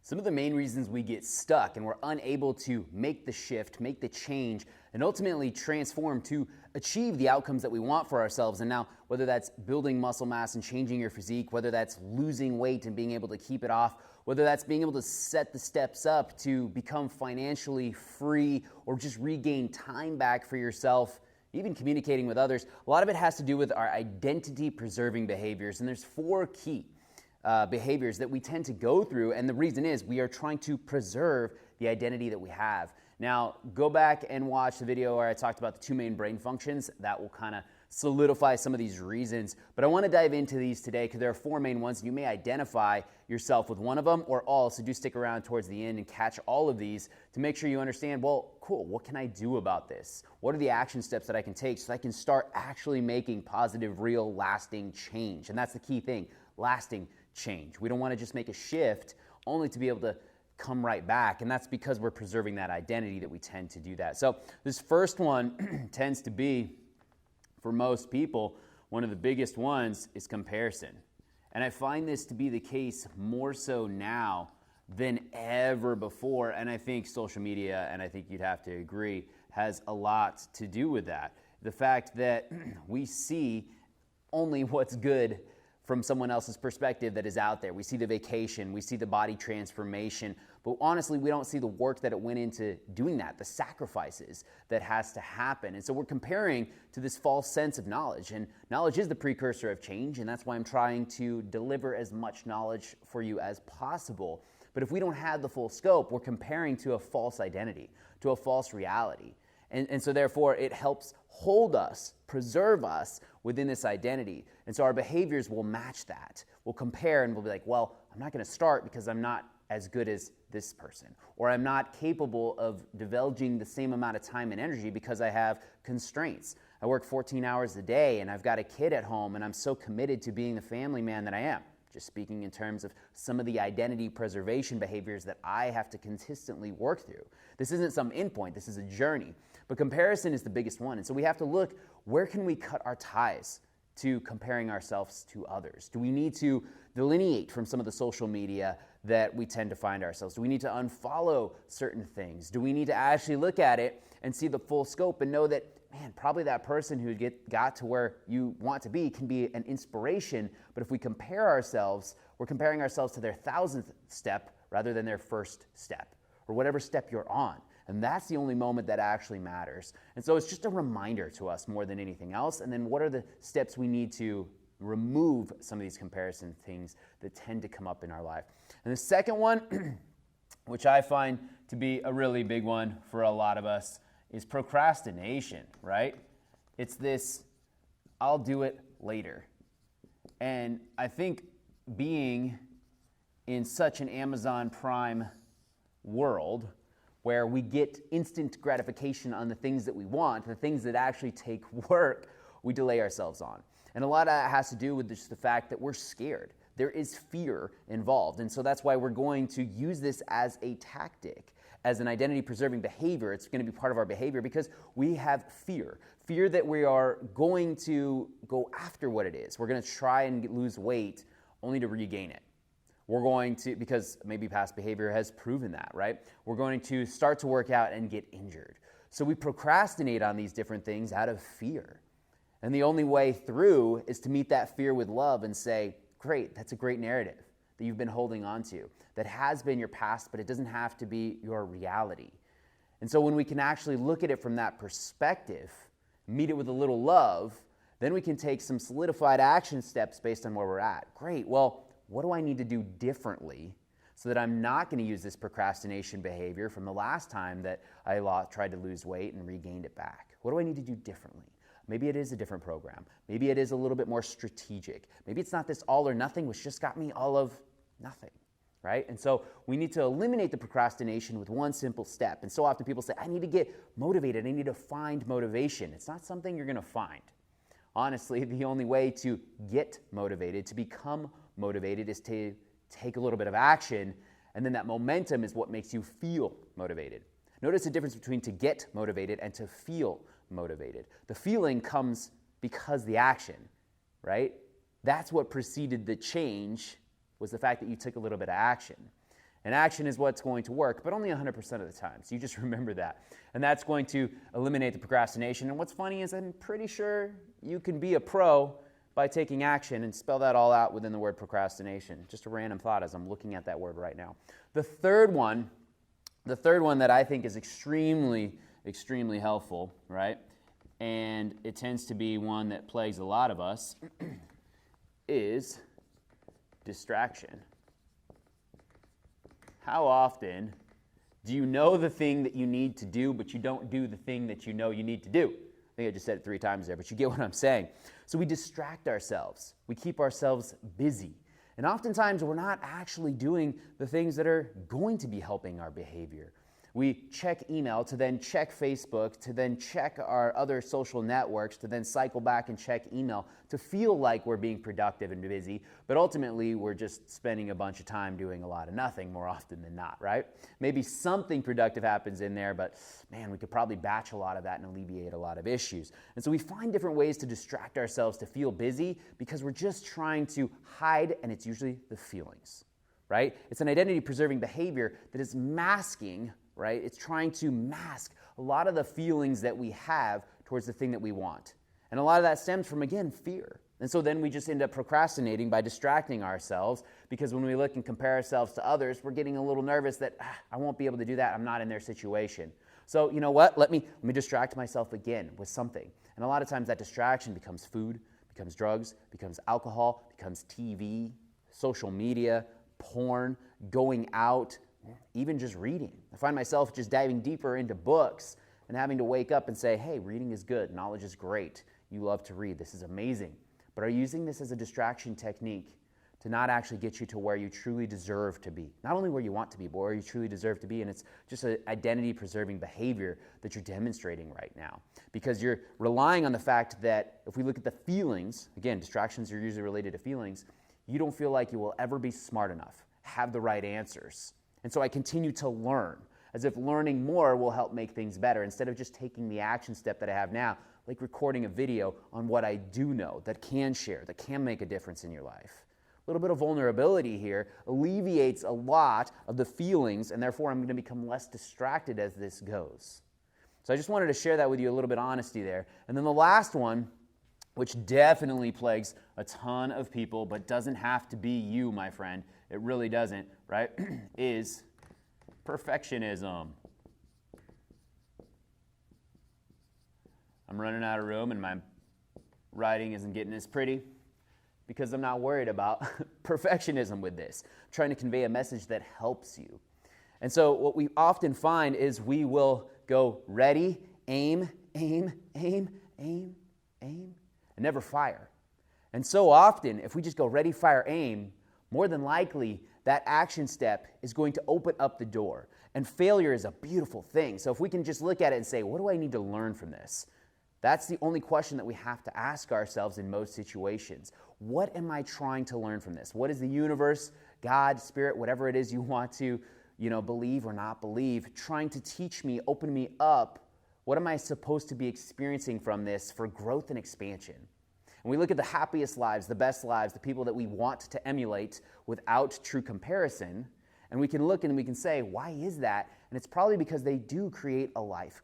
Some of the main reasons we get stuck and we're unable to make the shift, make the change, and ultimately transform to achieve the outcomes that we want for ourselves. And now, whether that's building muscle mass and changing your physique, whether that's losing weight and being able to keep it off, whether that's being able to set the steps up to become financially free or just regain time back for yourself, even communicating with others, a lot of it has to do with our identity-preserving behaviors. And there's four key behaviors that we tend to go through, and the reason is we are trying to preserve the identity that we have. Now, go back and watch the video where I talked about the two main brain functions. That will kind of solidify some of these reasons, but I want to dive into these today because there are four main ones. You may identify yourself with one of them or all, so do stick around towards the end and catch all of these to make sure you understand, well, cool, what can I do about this? What are the action steps that I can take so I can start actually making positive, real, lasting change? And that's the key thing, lasting change. We don't want to just make a shift only to be able to come right back, and that's because we're preserving that identity that we tend to do that. So this first one tends to be, for most people, one of the biggest ones is comparison. And I find this to be the case more so now than ever before, and I think social media, and I think you'd have to agree, has a lot to do with that. The fact that we see only what's good from someone else's perspective that is out there. We see the vacation, we see the body transformation, but honestly, we don't see the work that it went into doing that, the sacrifices that has to happen. And so we're comparing to this false sense of knowledge, and knowledge is the precursor of change, and that's why I'm trying to deliver as much knowledge for you as possible. But if we don't have the full scope, we're comparing to a false identity, to a false reality. And so therefore, it helps hold us, preserve us within this identity. And so our behaviors will match that. We'll compare and we'll be like, well, I'm not going to start because I'm not as good as this person, or I'm not capable of divulging the same amount of time and energy because I have constraints. I work 14 hours a day and I've got a kid at home and I'm so committed to being the family man that I am. Just speaking in terms of some of the identity preservation behaviors that I have to consistently work through. This isn't some endpoint, this is a journey. But comparison is the biggest one. And so we have to look, where can we cut our ties to comparing ourselves to others? Do we need to delineate from some of the social media that we tend to find ourselves? Do we need to unfollow certain things? Do we need to actually look at it and see the full scope and know that, man, probably that person who got to where you want to be can be an inspiration, but if we compare ourselves, we're comparing ourselves to their 1,000th step rather than their first step, or whatever step you're on. And that's the only moment that actually matters. And so it's just a reminder to us more than anything else. And then what are the steps we need to remove some of these comparison things that tend to come up in our life? And the second one, which I find to be a really big one for a lot of us, is procrastination, right? It's this, I'll do it later. And I think being in such an Amazon Prime world where we get instant gratification on the things that we want, the things that actually take work, we delay ourselves on. And a lot of that has to do with just the fact that we're scared. There is fear involved. And so that's why we're going to use this as a tactic, as an identity-preserving behavior. It's going to be part of our behavior because we have fear. Fear that we are going to go after what it is. We're going to try and lose weight only to regain it. We're going to, because maybe past behavior has proven that, right? We're going to start to work out and get injured. So we procrastinate on these different things out of fear. And the only way through is to meet that fear with love and say, great, that's a great narrative that you've been holding on to, that has been your past, but it doesn't have to be your reality. And so when we can actually look at it from that perspective, meet it with a little love, then we can take some solidified action steps based on where we're at. Great, well, what do I need to do differently so that I'm not going to use this procrastination behavior from the last time that I tried to lose weight and regained it back? What do I need to do differently? Maybe it is a different program. Maybe it is a little bit more strategic. Maybe it's not this all or nothing, which just got me all of nothing, right? And so we need to eliminate the procrastination with one simple step. And so often people say, I need to get motivated. I need to find motivation. It's not something you're going to find. Honestly, the only way to get motivated, to become motivated, is to take a little bit of action, and then that momentum is what makes you feel motivated. Notice the difference between to get motivated and to feel motivated. The feeling comes because the action, right? That's what preceded the change, was the fact that you took a little bit of action. And action is what's going to work, but only 100% of the time. So you just remember that. And that's going to eliminate the procrastination. And what's funny is I'm pretty sure you can be a pro by taking action, and spell that all out within the word procrastination. Just a random thought as I'm looking at that word right now. The third one that I think is extremely helpful, right? And it tends to be one that plagues a lot of us, is distraction. How often do you know the thing that you need to do, but you don't do the thing that you know you need to do? I think I just said it 3 times there, but you get what I'm saying. So we distract ourselves. We keep ourselves busy. And oftentimes we're not actually doing the things that are going to be helping our behavior. We check email to then check Facebook, to then check our other social networks, to then cycle back and check email to feel like we're being productive and busy, but ultimately we're just spending a bunch of time doing a lot of nothing more often than not, right? Maybe something productive happens in there, but man, we could probably batch a lot of that and alleviate a lot of issues. And so we find different ways to distract ourselves to feel busy because we're just trying to hide, and it's usually the feelings, right? It's an identity-preserving behavior that is masking, right? It's trying to mask a lot of the feelings that we have towards the thing that we want. And a lot of that stems from, again, fear. And so then we just end up procrastinating by distracting ourselves, because when we look and compare ourselves to others, we're getting a little nervous that I won't be able to do that. I'm not in their situation. So you know what? Let me distract myself again with something. And a lot of times that distraction becomes food, becomes drugs, becomes alcohol, becomes TV, social media, porn, going out, even just reading. I find myself just diving deeper into books and having to wake up and say, hey, reading is good. Knowledge is great. You love to read. This is amazing. But are you using this as a distraction technique to not actually get you to where you truly deserve to be? Not only where you want to be, but where you truly deserve to be. And it's just an identity-preserving behavior that you're demonstrating right now. Because you're relying on the fact that if we look at the feelings, again, distractions are usually related to feelings, you don't feel like you will ever be smart enough, have the right answers. And so I continue to learn, as if learning more will help make things better, instead of just taking the action step that I have now, like recording a video on what I do know that can share, that can make a difference in your life. A little bit of vulnerability here alleviates a lot of the feelings, and therefore I'm going to become less distracted as this goes. So I just wanted to share that with you, a little bit of honesty there. And then the last one, which definitely plagues a ton of people, but doesn't have to be you, my friend. It really doesn't, right? Is perfectionism. I'm running out of room and my writing isn't getting as pretty because I'm not worried about perfectionism with this. I'm trying to convey a message that helps you. And so what we often find is we will go ready, aim, aim, aim, aim, aim, and never fire. And so often, if we just go ready, fire, aim, more than likely, that action step is going to open up the door. And failure is a beautiful thing. So if we can just look at it and say, what do I need to learn from this? That's the only question that we have to ask ourselves in most situations. What am I trying to learn from this? What is the universe, God, Spirit, whatever it is you want to, believe or not believe, trying to teach me, open me up? What am I supposed to be experiencing from this for growth and expansion? And we look at the happiest lives, the best lives, the people that we want to emulate without true comparison, and we can look and we can say, why is that? And it's probably because they do create a life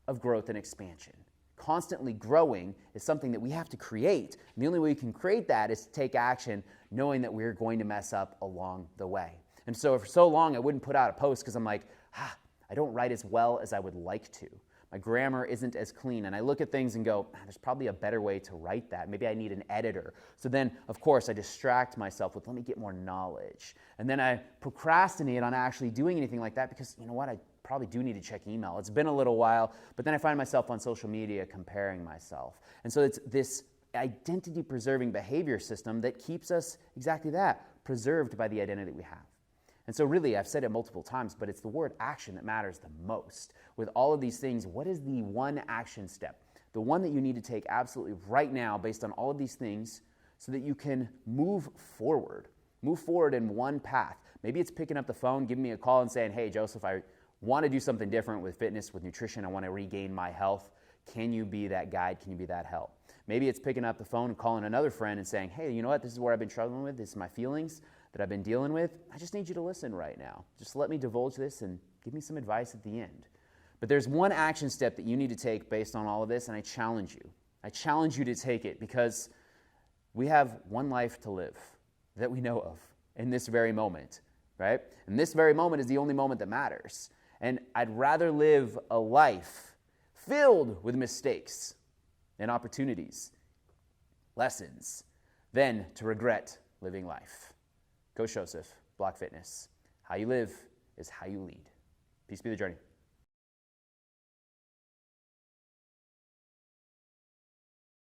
of growth and expansion. Constantly growing is something that we have to create. And the only way we can create that is to take action, knowing that we're going to mess up along the way. And so for so long, I wouldn't put out a post because I'm like, I don't write as well as I would like to. My grammar isn't as clean. And I look at things and go, there's probably a better way to write that. Maybe I need an editor. So then, of course, I distract myself with, let me get more knowledge. And then I procrastinate on actually doing anything like that because, you know what, I probably do need to check email. It's been a little while, but then I find myself on social media comparing myself. And so it's this identity-preserving behavior system that keeps us exactly that, preserved by the identity we have. And so really, I've said it multiple times, but it's the word action that matters the most. With all of these things, what is the one action step? The one that you need to take absolutely right now based on all of these things so that you can move forward. Move forward in one path. Maybe it's picking up the phone, giving me a call and saying, hey, Joseph, I want to do something different with fitness, with nutrition. I want to regain my health. Can you be that guide? Can you be that help? Maybe it's picking up the phone and calling another friend and saying, hey, you know what? This is where I've been struggling with. This is my feelings. that I've been dealing with, I just need you to listen right now. Just let me divulge this and give me some advice at the end. But there's one action step that you need to take based on all of this, and I challenge you. I challenge you to take it because we have one life to live that we know of in this very moment, right? And this very moment is the only moment that matters. And I'd rather live a life filled with mistakes and opportunities, lessons, than to regret living life. Coach Joseph, Block Fitness. How you live is how you lead. Peace be the journey.